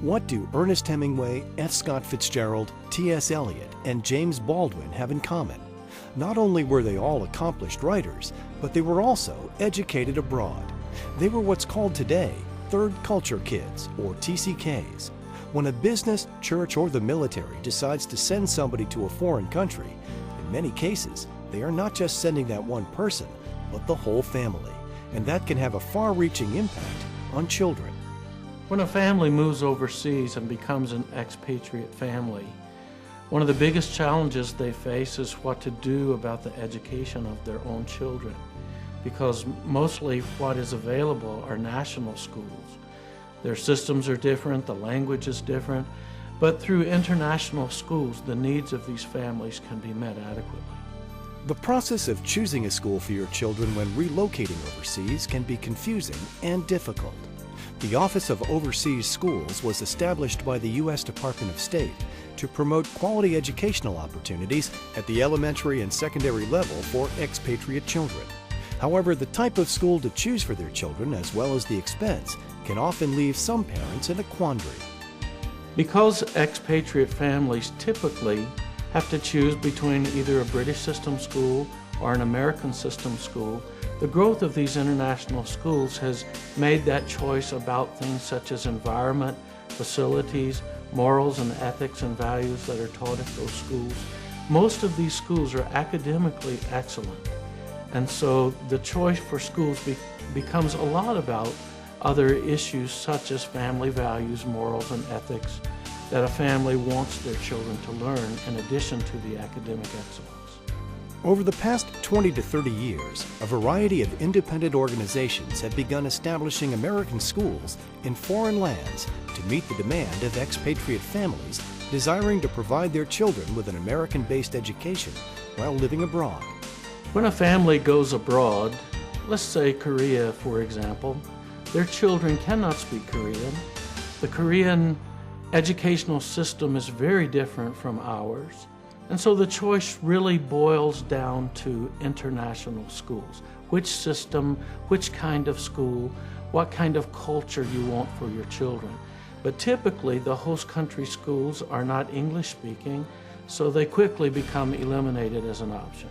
What do Ernest Hemingway, F. Scott Fitzgerald, T.S. Eliot, and James Baldwin have in common? Not only were they all accomplished writers, but they were also educated abroad. They were what's called today third culture kids, or TCKs. When a business, church, or the military decides to send somebody to a foreign country, in many cases, they are not just sending that one person, but the whole family. And that can have a far-reaching impact on children. When a family moves overseas and becomes an expatriate family, one of the biggest challenges they face is what to do about the education of their own children, because mostly what is available are national schools. Their systems are different, the language is different, but through international schools, the needs of these families can be met adequately. The process of choosing a school for your children when relocating overseas can be confusing and difficult. The Office of Overseas Schools was established by the U.S. Department of State to promote quality educational opportunities at the elementary and secondary level for expatriate children. However, the type of school to choose for their children, as well as the expense, can often leave some parents in a quandary. Because expatriate families typically have to choose between either a British system school or an American system school, the growth of these international schools has made that choice about things such as environment, facilities, morals and ethics and values that are taught at those schools. Most of these schools are academically excellent, and so the choice for schools becomes a lot about other issues such as family values, morals and ethics that a family wants their children to learn in addition to the academic excellence. Over the past 20 to 30 years, a variety of independent organizations have begun establishing American schools in foreign lands to meet the demand of expatriate families desiring to provide their children with an American-based education while living abroad. When a family goes abroad, let's say Korea for example, their children cannot speak Korean. The Korean educational system is very different from ours. And so the choice really boils down to international schools. Which system, which kind of school, what kind of culture you want for your children. But typically the host country schools are not English speaking, so they quickly become eliminated as an option.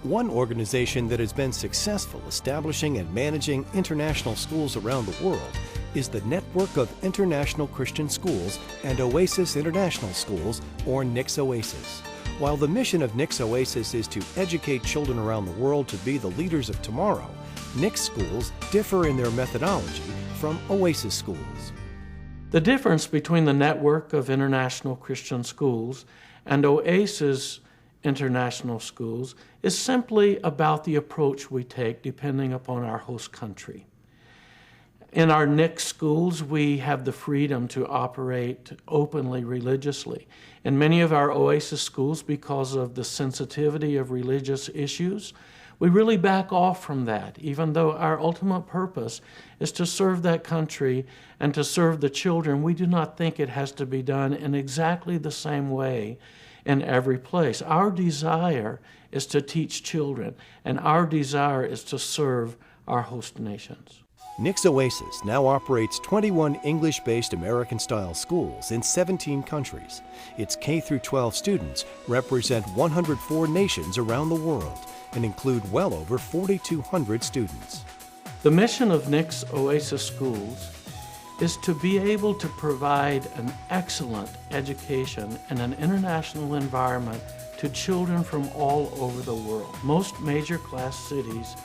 One organization that has been successful establishing and managing international schools around the world is the Network of International Christian Schools and Oasis International Schools, or NICS Oasis. While the mission of NICS Oasis is to educate children around the world to be the leaders of tomorrow, NICS schools differ in their methodology from Oasis schools. The difference between the Network of International Christian Schools and Oasis International Schools is simply about the approach we take depending upon our host country. In our NICS schools, we have the freedom to operate openly religiously. In many of our Oasis schools, because of the sensitivity of religious issues, we really back off from that, even though our ultimate purpose is to serve that country and to serve the children. We do not think it has to be done in exactly the same way in every place. Our desire is to teach children, and our desire is to serve our host nations. NICS Oasis now operates 21 English-based American-style schools in 17 countries. Its K-12 students represent 104 nations around the world and include well over 4,200 students. The mission of NICS Oasis schools is to be able to provide an excellent education in an international environment to children from all over the world. Most major class cities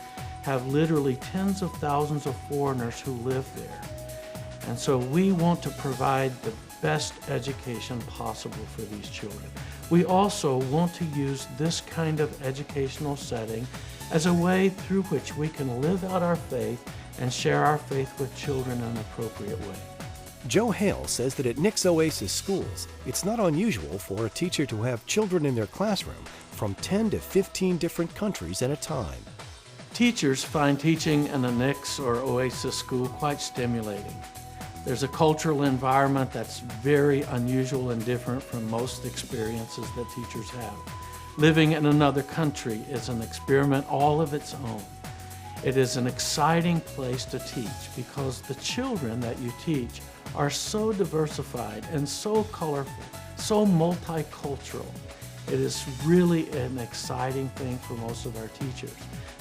have literally tens of thousands of foreigners who live there. And so we want to provide the best education possible for these children. We also want to use this kind of educational setting as a way through which we can live out our faith and share our faith with children in an appropriate way. Joe Hale says that at NICS Oasis schools, it's not unusual for a teacher to have children in their classroom from 10 to 15 different countries at a time. Teachers find teaching in a NICS or Oasis school quite stimulating. There's a cultural environment that's very unusual and different from most experiences that teachers have. Living in another country is an experiment all of its own. It is an exciting place to teach because the children that you teach are so diversified and so colorful, so multicultural. It is really an exciting thing for most of our teachers.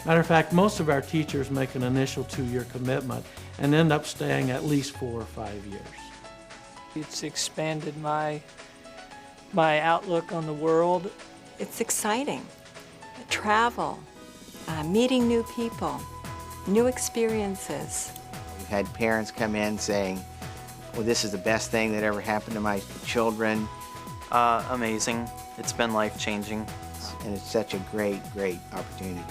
Matter of fact, most of our teachers make an initial 2-year commitment and end up staying at least 4 or 5 years. It's expanded my outlook on the world. It's exciting. Travel, meeting new people, new experiences. We've had parents come in saying, well, this is the best thing that ever happened to my children. Amazing. It's been life-changing. And it's such a great, great opportunity.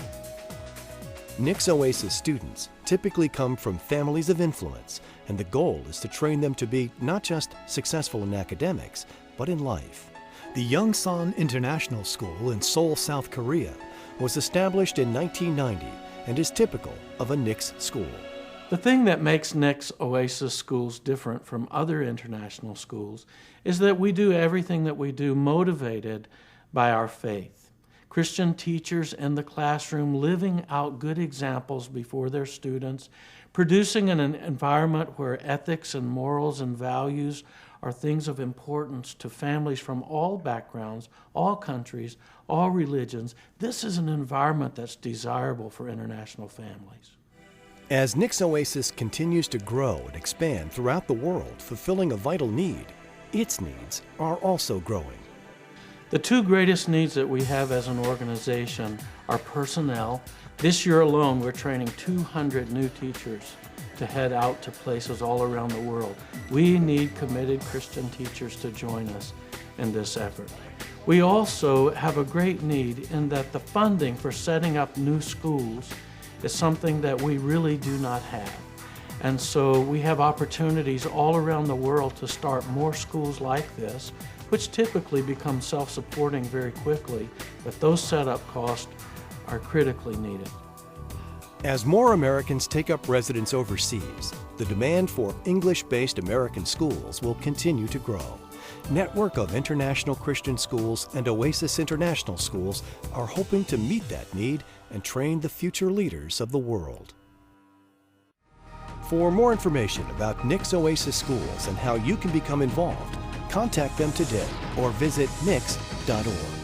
Nix Oasis students typically come from families of influence, and the goal is to train them to be not just successful in academics, but in life. The Yongsan International School in Seoul, South Korea, was established in 1990 and is typical of a Nix school. The thing that makes Nix Oasis schools different from other international schools is that we do everything that we do motivated by our faith. Christian teachers in the classroom living out good examples before their students, producing an environment where ethics and morals and values are things of importance to families from all backgrounds, all countries, all religions. This is an environment that's desirable for international families. As Nix Oasis continues to grow and expand throughout the world, fulfilling a vital need, its needs are also growing. The two greatest needs that we have as an organization are personnel. This year alone, we're training 200 new teachers to head out to places all around the world. We need committed Christian teachers to join us in this effort. We also have a great need in that the funding for setting up new schools is something that we really do not have. And so we have opportunities all around the world to start more schools like this, which typically become self-supporting very quickly, but those setup costs are critically needed. As more Americans take up residence overseas, the demand for English-based American schools will continue to grow. Network of International Christian Schools and Oasis International Schools are hoping to meet that need and train the future leaders of the world. For more information about Nix Oasis Schools and how you can become involved, contact them today or visit nix.org.